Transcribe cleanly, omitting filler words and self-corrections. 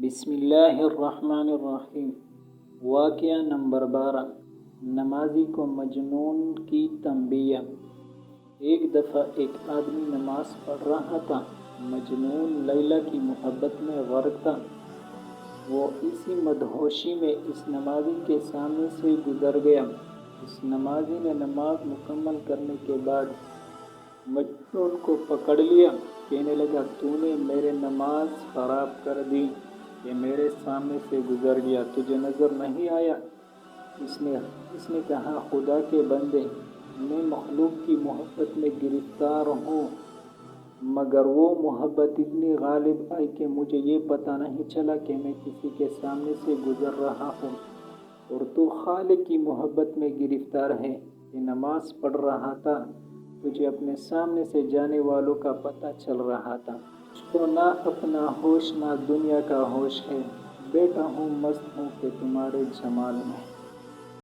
بسم اللہ الرحمن الرحیم۔ واقعہ نمبر 12، نمازی کو مجنون کی تنبیہ۔ ایک دفعہ ایک آدمی نماز پڑھ رہا تھا، مجنون لیلی کی محبت میں غرق تھا۔ وہ اسی مدہوشی میں اس نمازی کے سامنے سے گزر گیا۔ اس نمازی نے نماز مکمل کرنے کے بعد مجنون کو پکڑ لیا، کہنے لگا، تو نے میری نماز خراب کر دی، یہ میرے سامنے سے گزر گیا، تجھے نظر نہیں آیا؟ اس نے کہا، خدا کے بندے، میں مخلوق کی محبت میں گرفتار ہوں، مگر وہ محبت اتنی غالب آئی کہ مجھے یہ پتہ نہیں چلا کہ میں کسی کے سامنے سے گزر رہا ہوں، اور تو خالق کی محبت میں گرفتار ہے۔ یہ نماز پڑھ رہا تھا، تجھے اپنے سامنے سے جانے والوں کا پتہ چل رہا تھا۔ مجھ کو نہ اپنا ہوش نہ دنیا کا ہوش ہے، بیٹھا ہوں مست ہوں کہ تمہارے جمال میں۔